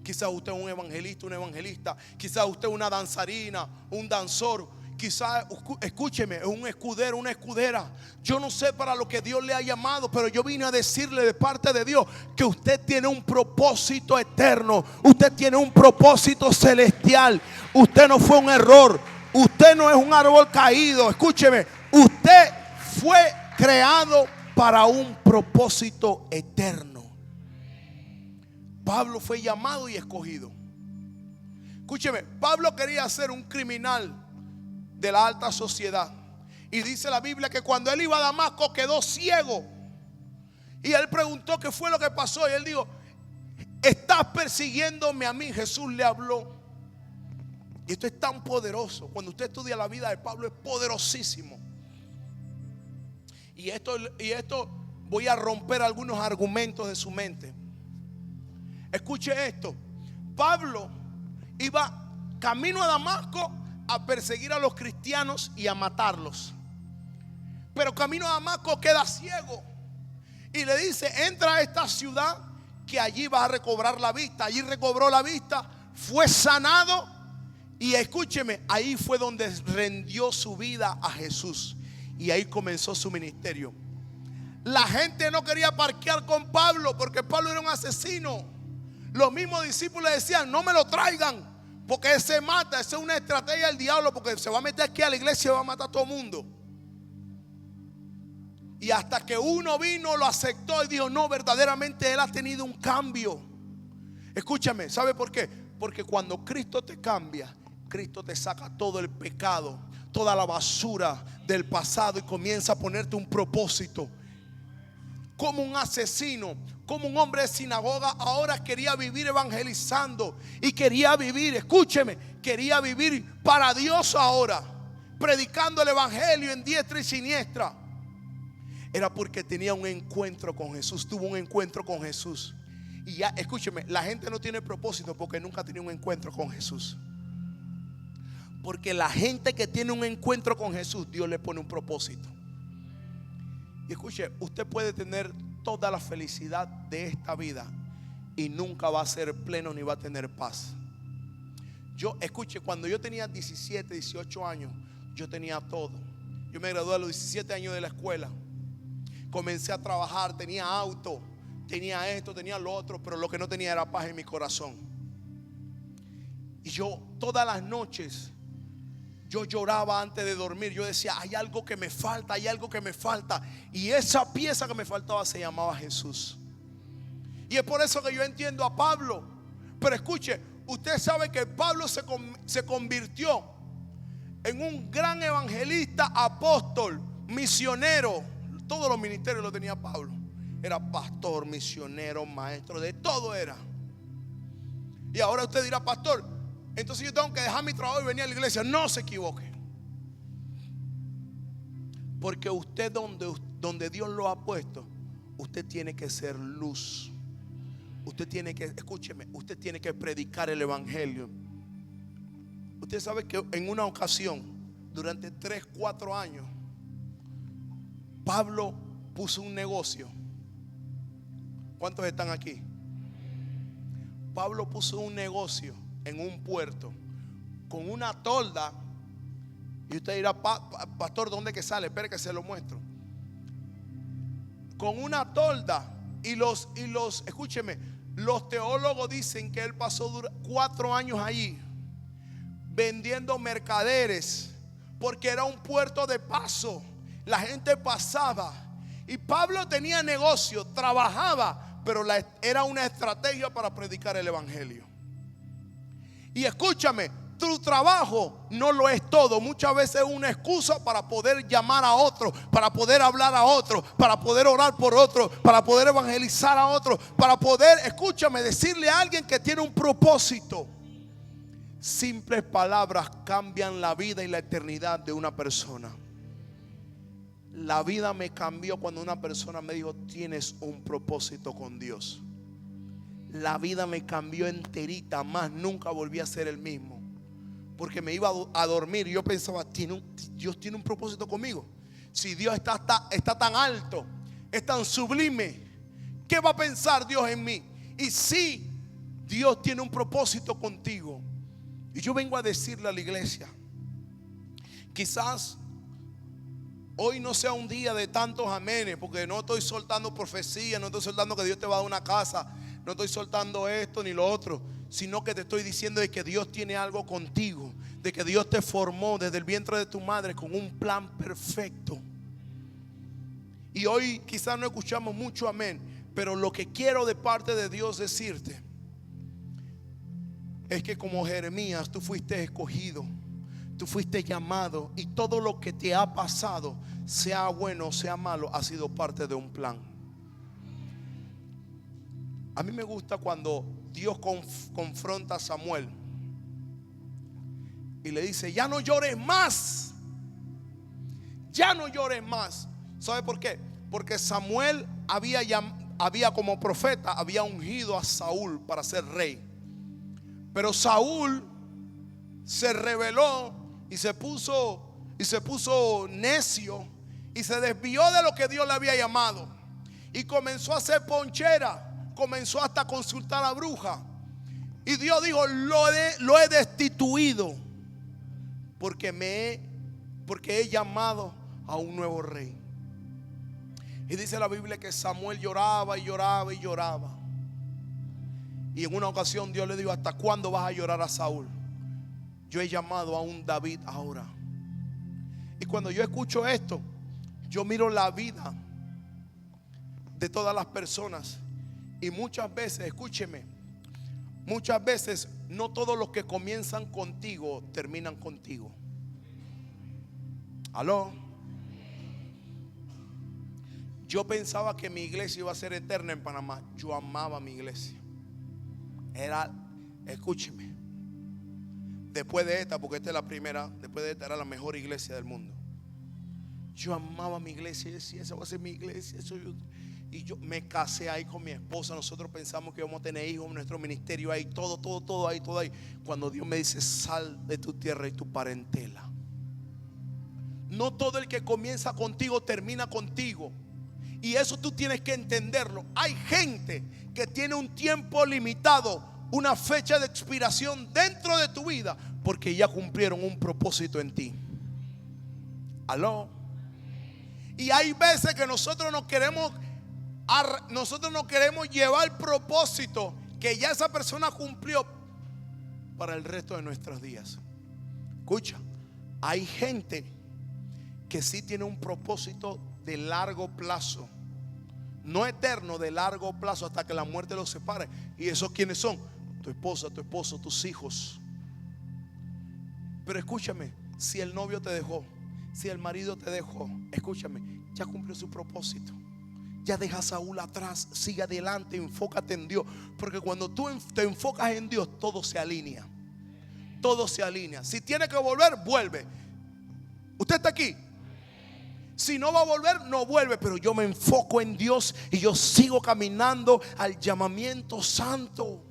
Quizás usted es un evangelista, una evangelista. Quizás usted es una danzarina, un danzor. Quizás, escúcheme, es un escudero, una escudera. Yo no sé para lo que Dios le ha llamado, pero yo vine a decirle de parte de Dios que usted tiene un propósito eterno. Usted tiene un propósito celestial. Usted no fue un error. Usted no es un árbol caído. Escúcheme, usted fue creado para un propósito eterno. Pablo fue llamado y escogido. Escúcheme, Pablo quería ser un criminal de la alta sociedad. Y dice la Biblia que cuando él iba a Damasco quedó ciego. Y él preguntó qué fue lo que pasó. Y él dijo: estás persiguiéndome a mí. Jesús le habló. Y esto es tan poderoso. Cuando usted estudia la vida de Pablo, es poderosísimo. Y esto voy a romper algunos argumentos de su mente. Escuche esto. Pablo iba camino a Damasco a perseguir a los cristianos y a matarlos. Pero camino a Damasco queda ciego. Y le dice: entra a esta ciudad que allí vas a recobrar la vista. Allí recobró la vista, fue sanado. Y escúcheme, ahí fue donde rendió su vida a Jesús. Y ahí comenzó su ministerio. La gente no quería parquear con Pablo porque Pablo era un asesino. Los mismos discípulos decían: no me lo traigan, porque él se mata. Esa es una estrategia del diablo, porque se va a meter aquí a la iglesia y va a matar a todo el mundo. Y hasta que uno vino, lo aceptó y dijo: no, verdaderamente él ha tenido un cambio. Escúchame, ¿sabe por qué? Porque cuando Cristo te cambia, Cristo te saca todo el pecado, toda la basura del pasado y comienza a ponerte un propósito. Como un asesino, como un hombre de sinagoga, ahora quería vivir evangelizando y quería vivir, escúcheme, quería vivir para Dios ahora, predicando el evangelio en diestra y siniestra. Era porque tenía un encuentro con Jesús, tuvo un encuentro con Jesús. Y ya, escúcheme, la gente no tiene propósito porque nunca tenía un encuentro con Jesús. Porque la gente que tiene un encuentro con Jesús, Dios le pone un propósito. Y escuche, usted puede tener toda la felicidad de esta vida y nunca va a ser pleno ni va a tener paz. Escuche, cuando yo tenía 17, 18 años, yo tenía todo. Yo me gradué a los 17 años de la escuela. Comencé a trabajar, tenía auto, tenía esto, tenía lo otro, pero lo que no tenía era paz en mi corazón. Y yo todas las noches, yo lloraba antes de dormir. Yo decía: hay algo que me falta, hay algo que me falta. Y esa pieza que me faltaba se llamaba Jesús. Y es por eso que yo entiendo a Pablo. Pero escuche, usted sabe que Pablo se convirtió en un gran evangelista, apóstol, misionero. Todos los ministerios lo tenía Pablo. Era pastor, misionero, maestro, de todo era. Y ahora usted dirá: pastor, entonces yo tengo que dejar mi trabajo y venir a la iglesia. No se equivoque. Porque usted donde Dios lo ha puesto, usted tiene que ser luz. Usted tiene que, escúcheme, usted tiene que predicar el evangelio. Usted sabe que en una ocasión, durante 3, 4 años, Pablo puso un negocio. ¿Cuántos están aquí? Pablo puso un negocio en un puerto con una tolda. Y usted dirá: pastor, ¿dónde que sale? Espere que se lo muestro. Con una tolda. Y escúcheme, los teólogos dicen que él pasó 4 años allí vendiendo mercaderes, porque era un puerto de paso. La gente pasaba. Y Pablo tenía negocio, trabajaba, pero era una estrategia para predicar el evangelio. Y escúchame, tu trabajo no lo es todo. Muchas veces es una excusa para poder llamar a otro, para poder hablar a otro, para poder orar por otro, para poder evangelizar a otro, para poder, escúchame, decirle a alguien que tiene un propósito. Simples palabras cambian la vida y la eternidad de una persona. La vida me cambió cuando una persona me dijo: tienes un propósito con Dios. La vida me cambió enterita, más nunca volví a ser el mismo. Porque me iba a dormir y yo pensaba: Dios tiene un propósito conmigo. Si Dios está tan alto, es tan sublime, ¿qué va a pensar Dios en mí? Y si Dios tiene un propósito contigo. Y yo vengo a decirle a la iglesia: quizás hoy no sea un día de tantos amenes, porque no estoy soltando profecía, no estoy soltando que Dios te va a dar una casa, no estoy soltando esto ni lo otro, sino que te estoy diciendo de que Dios tiene algo contigo, de que Dios te formó desde el vientre de tu madre con un plan perfecto. Y hoy quizás no escuchamos mucho amén, pero lo que quiero de parte de Dios decirte es que como Jeremías tú fuiste escogido, tú fuiste llamado, y todo lo que te ha pasado, sea bueno o sea malo, ha sido parte de un plan. A mí me gusta cuando Dios confronta a Samuel y le dice: ya no llores más, ya no llores más. ¿Sabe por qué? Porque Samuel había como profeta, había ungido a Saúl para ser rey. Pero Saúl se rebeló y se puso necio y se desvió de lo que Dios le había llamado, y comenzó a hacer ponchera, comenzó hasta a consultar a bruja. Y Dios dijo: lo he destituido porque he llamado a un nuevo rey. Y dice la Biblia que Samuel lloraba y lloraba y lloraba. Y en una ocasión Dios le dijo: ¿hasta cuándo vas a llorar a Saúl? Yo he llamado a un David ahora. Y cuando yo escucho esto, yo miro la vida de todas las personas. Y muchas veces, escúcheme, muchas veces no todos los que comienzan contigo terminan contigo. ¿Aló? Yo pensaba que mi iglesia iba a ser eterna en Panamá. Yo amaba mi iglesia. Escúcheme, después de esta, porque esta es la primera, después de esta era la mejor iglesia del mundo. Yo amaba mi iglesia y decía: esa va a ser mi iglesia. Y yo me casé ahí con mi esposa. Nosotros pensamos que íbamos a tener hijos, nuestro ministerio ahí, todo ahí. Cuando Dios me dice: sal de tu tierra y tu parentela. No todo el que comienza contigo termina contigo. Y eso tú tienes que entenderlo. Hay gente que tiene un tiempo limitado, una fecha de expiración dentro de tu vida, porque ya cumplieron un propósito en ti. ¿Aló? Y hay veces que nosotros no queremos llevar el propósito que ya esa persona cumplió para el resto de nuestros días. Escucha, hay gente que sí tiene un propósito de largo plazo, no eterno, de largo plazo, hasta que la muerte los separe. ¿Y esos quiénes son? Tu esposa, tu esposo, tus hijos. Pero escúchame, si el novio te dejó, si el marido te dejó, escúchame, ya cumplió su propósito. Ya deja a Saúl atrás, sigue adelante, enfócate en Dios. Porque cuando tú te enfocas en Dios, todo se alinea. Todo se alinea. Si tiene que volver, vuelve. ¿Usted está aquí? Si no va a volver, no vuelve. Pero yo me enfoco en Dios y yo sigo caminando al llamamiento santo.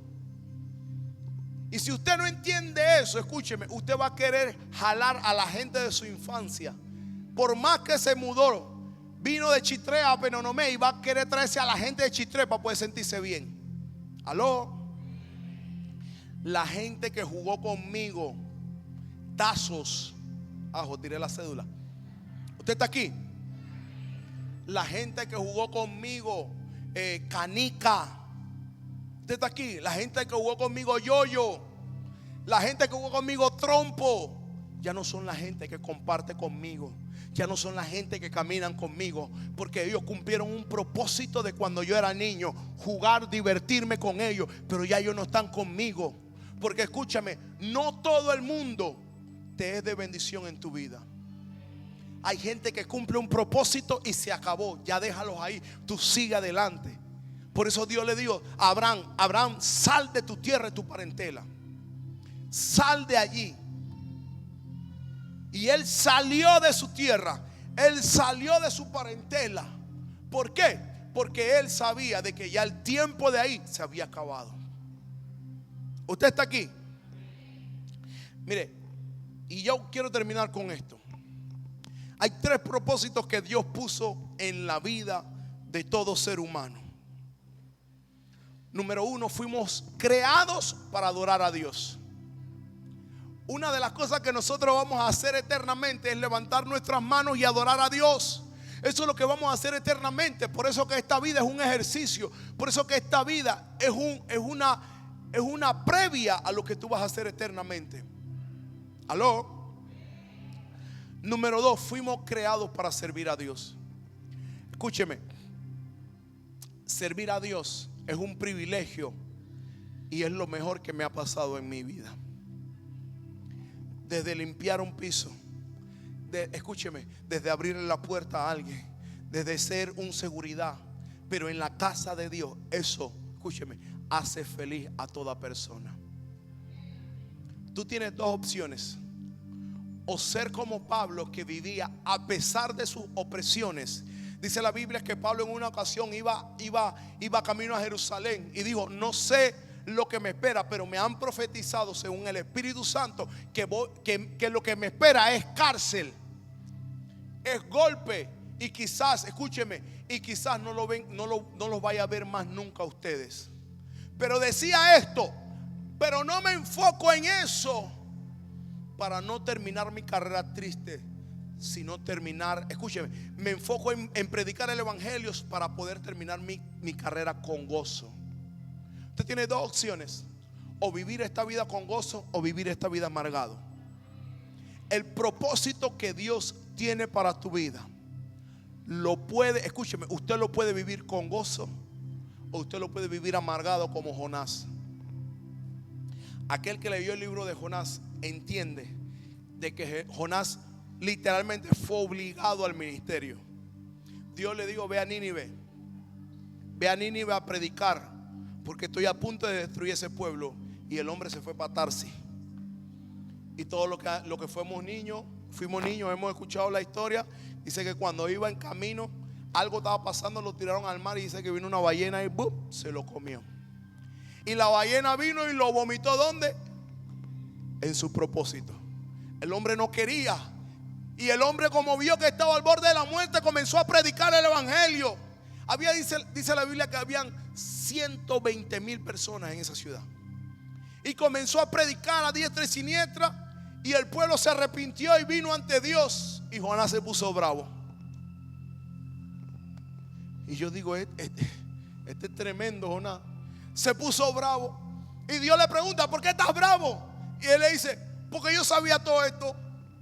Y si usted no entiende eso, escúcheme, usted va a querer jalar a la gente de su infancia. Por más que se mudó, vino de Chitré a Penonomé, y va a querer traerse a la gente de Chitré para poder sentirse bien. ¿Aló? La gente que jugó conmigo tazos. Tiré la cédula. ¿Usted está aquí? La gente que jugó conmigo canica. ¿Usted está aquí? La gente que jugó conmigo yoyo. La gente que jugó conmigo trompo. Ya no son la gente que comparte conmigo. Ya no son la gente que caminan conmigo. Porque ellos cumplieron un propósito de cuando yo era niño: jugar, divertirme con ellos. Pero ya ellos no están conmigo. Porque escúchame, no todo el mundo te es de bendición en tu vida. Hay gente que cumple un propósito y se acabó. Ya déjalos ahí, tú sigue adelante. Por eso Dios le dijo a Abraham: Abraham, sal de tu tierra y tu parentela. Sal de allí. Y él salió de su tierra, él salió de su parentela. ¿Por qué? Porque él sabía de que ya el tiempo de ahí se había acabado. ¿Usted está aquí? Mire, y yo quiero terminar con esto. Hay 3 propósitos que Dios puso en la vida de todo ser humano. Número 1, fuimos creados para adorar a Dios. Una de las cosas que nosotros vamos a hacer eternamente es levantar nuestras manos y adorar a Dios. Eso es lo que vamos a hacer eternamente. Por eso que esta vida es un ejercicio. Por eso que esta vida es una previa a lo que tú vas a hacer eternamente. ¿Aló? Número 2, fuimos creados para servir a Dios. Escúcheme, servir a Dios es un privilegio Y es lo mejor que me ha pasado en mi vida. Desde limpiar un piso, escúcheme, desde abrirle la puerta a alguien, desde ser un seguridad. Pero en la casa de Dios, eso, escúcheme, hace feliz a toda persona. Tú tienes dos opciones: o ser como Pablo, que vivía a pesar de sus opresiones. Dice la Biblia que Pablo en una ocasión iba camino a Jerusalén y dijo: no sé lo que me espera, pero me han profetizado según el Espíritu Santo que lo que me espera es cárcel, es golpe, y quizás, escúcheme, y quizás no los vaya a ver más nunca a ustedes. Pero decía esto: pero no me enfoco en eso para no terminar mi carrera triste, sino terminar, escúcheme, me enfoco en predicar el evangelio para poder terminar mi carrera con gozo. Usted tiene dos opciones: o vivir esta vida con gozo o vivir esta vida amargado. El propósito que Dios tiene para tu vida lo puede, escúcheme, usted lo puede vivir con gozo o usted lo puede vivir amargado como Jonás. Aquel que leyó el libro de Jonás entiende de que Jonás literalmente fue obligado al ministerio. Dios le dijo: ve a Nínive a predicar, porque estoy a punto de destruir ese pueblo. Y el hombre se fue para Tarsis. Y todo lo que fuimos niños, hemos escuchado la historia. Dice que cuando iba en camino, algo estaba pasando, lo tiraron al mar, y dice que vino una ballena y ¡bum!, se lo comió. Y la ballena vino y lo vomitó. ¿Dónde? En su propósito. El hombre no quería. Y el hombre, como vio que estaba al borde de la muerte, comenzó a predicar el evangelio. Dice la Biblia que habían 120,000 personas en esa ciudad. Y comenzó a predicar a diestra y siniestra. Y el pueblo se arrepintió y vino ante Dios. Y Jonás se puso bravo. Y yo digo: este es tremendo, Jonás. Se puso bravo. Y Dios le pregunta: ¿por qué estás bravo? Y él le dice: porque yo sabía todo esto.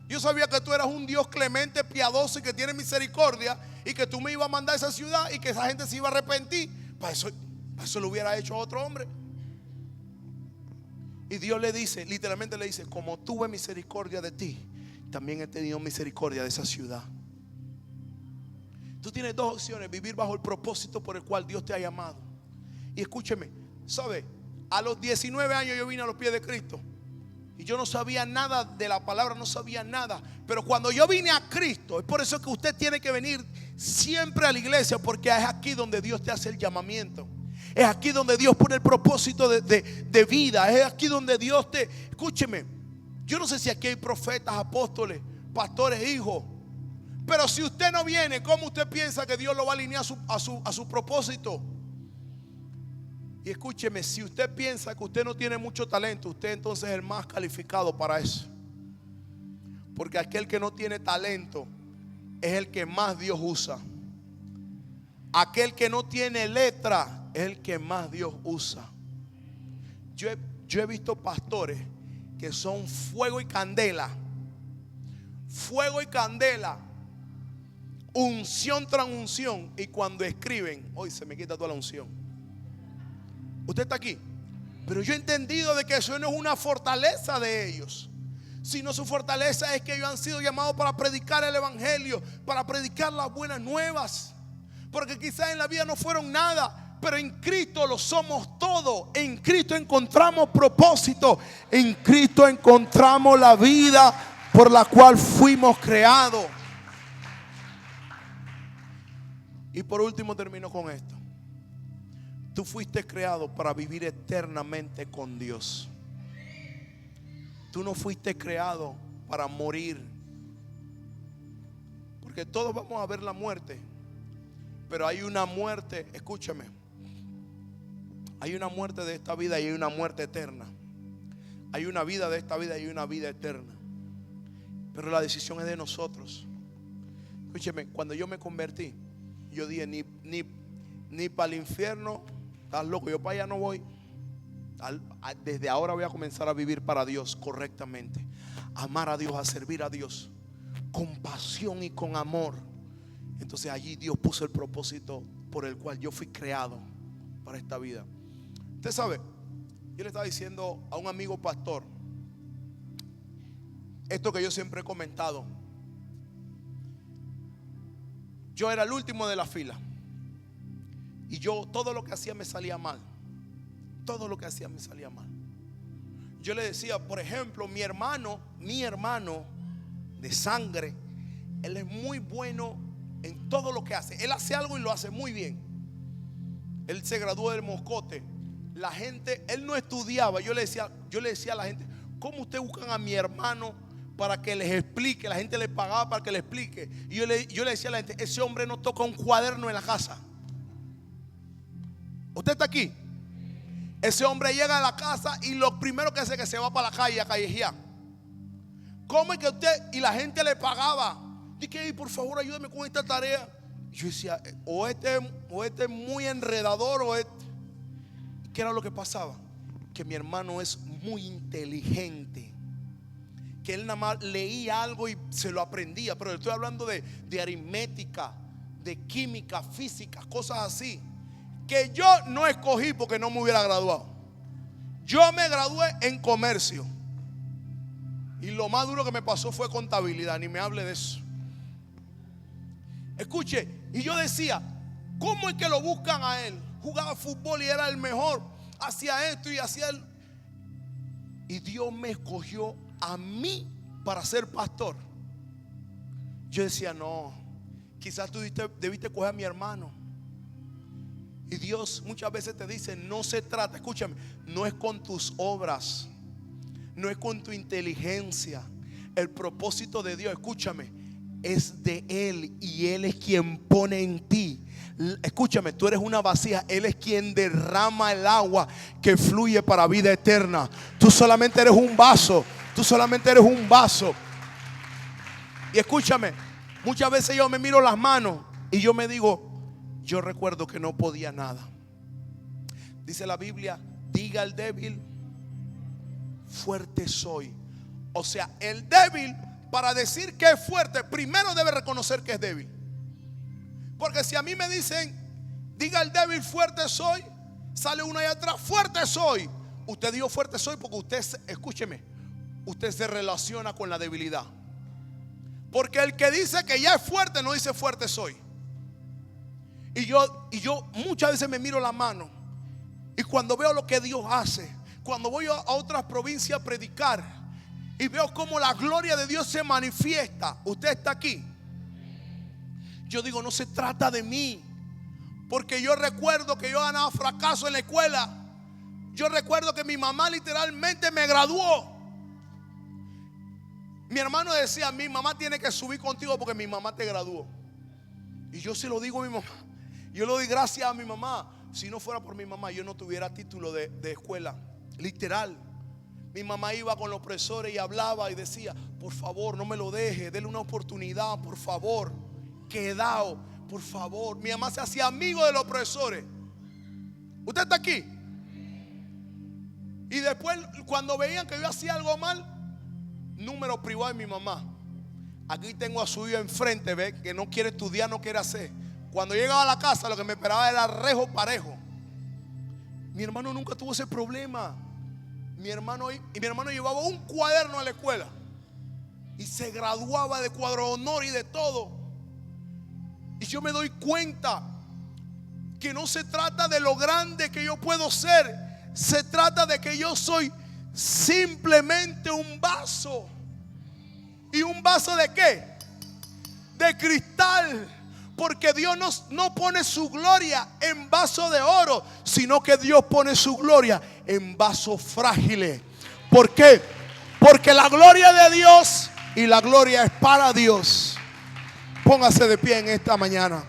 Yo sabía que tú eras un Dios clemente, piadoso y que tiene misericordia, y que tú me ibas a mandar a esa ciudad y que esa gente se iba a arrepentir. Para eso lo hubiera hecho a otro hombre. Y Dios le dice, literalmente le dice: como tuve misericordia de ti, también he tenido misericordia de esa ciudad. Tú tienes dos opciones: vivir bajo el propósito por el cual Dios te ha llamado. Y escúcheme, ¿sabe? A los 19 años yo vine a los pies de Cristo. Y yo no sabía nada de la palabra, no sabía nada. Pero cuando yo vine a Cristo, es por eso que usted tiene que venir siempre a la iglesia, porque es aquí donde Dios te hace el llamamiento. Es aquí donde Dios pone el propósito de vida. Es aquí donde Dios te... Escúcheme, yo no sé si aquí hay profetas, apóstoles, pastores, hijos. Pero si usted no viene, ¿cómo usted piensa que Dios lo va a alinear a su propósito? Y escúcheme, si usted piensa que usted no tiene mucho talento, usted entonces es el más calificado para eso. Porque aquel que no tiene talento es el que más Dios usa. Aquel que no tiene letra es el que más Dios usa. Yo he visto pastores que son fuego y candela. Fuego y candela. Unción tras unción. Y cuando escriben, hoy se me quita toda la unción. Usted está aquí. Pero yo he entendido de que eso no es una fortaleza de ellos, sino su fortaleza es que ellos han sido llamados para predicar el evangelio, para predicar las buenas nuevas. Porque quizás en la vida no fueron nada, pero en Cristo lo somos todo. En Cristo encontramos propósito. En Cristo encontramos la vida por la cual fuimos creados. Y por último termino con esto. Tú fuiste creado para vivir eternamente con Dios. Tú no fuiste creado para morir. Porque todos vamos a ver la muerte. Pero hay una muerte, escúchame. Hay una muerte de esta vida y hay una muerte eterna. Hay una vida de esta vida y hay una vida eterna. Pero la decisión es de nosotros. Escúcheme, cuando yo me convertí, yo dije: ni para el infierno. Estás loco, yo para allá no voy. Desde ahora voy a comenzar a vivir para Dios correctamente. Amar a Dios, a servir a Dios con pasión y con amor. Entonces allí Dios puso el propósito por el cual yo fui creado para esta vida. Usted sabe, Yo le estaba diciendo a un amigo pastor esto que yo siempre he comentado. Yo era el último de la fila y yo todo lo que hacía me salía mal. Todo lo que hacía me salía mal. Yo le decía, por ejemplo, mi hermano de sangre, él es muy bueno en todo lo que hace. Él hace algo y lo hace muy bien. Él se graduó del Moscote. La gente, él no estudiaba. Yo le decía a la gente, ¿cómo ustedes buscan a mi hermano para que les explique? La gente le pagaba para que le explique. Y yo le decía a la gente, ese hombre no toca un cuaderno en la casa. ¿Usted está aquí? Ese hombre llega a la casa y lo primero que hace es que se va para la calle a callejear. ¿Cómo es que usted? Y la gente le pagaba. Dije, por favor, ayúdame con esta tarea. Yo decía, o este es muy enredador o este. ¿Qué era lo que pasaba? Que mi hermano es muy inteligente. Que él nada más leía algo y se lo aprendía. Pero estoy hablando de aritmética, de química, física, cosas así, que yo no escogí porque no me hubiera graduado. Yo me gradué en comercio y lo más duro que me pasó fue contabilidad. Ni me hable de eso. Escuche, y yo decía, ¿cómo es que lo buscan a él? Jugaba fútbol y era el mejor, hacía esto y hacía el... Y Dios me escogió a mí para ser pastor. Yo decía, no, quizás tú debiste coger a mi hermano. Y Dios muchas veces te dice, no se trata, escúchame, no es con tus obras, no es con tu inteligencia. El propósito de Dios, escúchame, es de Él y Él es quien pone en ti. Escúchame, tú eres una vasija, Él es quien derrama el agua que fluye para vida eterna. Tú solamente eres un vaso, tú solamente eres un vaso. Y escúchame, muchas veces yo me miro las manos y yo me digo, yo recuerdo que no podía nada. Dice la Biblia, diga al débil, fuerte soy. O sea, el débil, para decir que es fuerte, primero debe reconocer que es débil. Porque si a mí me dicen, diga al débil, fuerte soy, sale uno allá atrás, fuerte soy. Usted dijo fuerte soy porque usted, escúcheme, usted se relaciona con la debilidad. Porque el que dice que ya es fuerte no dice fuerte soy. Y yo muchas veces me miro la mano y cuando veo lo que Dios hace, cuando voy a otras provincias a predicar y veo cómo la gloria de Dios se manifiesta, usted está aquí, yo digo, no se trata de mí. Porque yo recuerdo que yo ganaba fracaso en la escuela. Yo recuerdo que mi mamá literalmente me graduó. Mi hermano decía, mi mamá tiene que subir contigo porque mi mamá te graduó. Y yo se lo digo a mi mamá. Yo le doy gracias a mi mamá. Si no fuera por mi mamá, yo no tuviera título de escuela. Literal. Mi mamá iba con los profesores y hablaba y decía, por favor, no me lo deje, denle una oportunidad, por favor. Quedado, por favor. Mi mamá se hacía amigo de los profesores. ¿Usted está aquí? Y después, cuando veían que yo hacía algo mal, número privado de mi mamá. Aquí tengo a su hijo enfrente, ¿ve? Que no quiere estudiar, no quiere hacer. Cuando llegaba a la casa, lo que me esperaba era rejo parejo. Mi hermano nunca tuvo ese problema. Mi hermano llevaba un cuaderno a la escuela y se graduaba de cuadro de honor y de todo. Y yo me doy cuenta que no se trata de lo grande que yo puedo ser, se trata de que yo soy simplemente un vaso. ¿Y un vaso de qué? De cristal. Porque Dios no pone su gloria en vaso de oro, sino que Dios pone su gloria en vasos frágiles. ¿Por qué? Porque la gloria de Dios y la gloria es para Dios. Póngase de pie en esta mañana.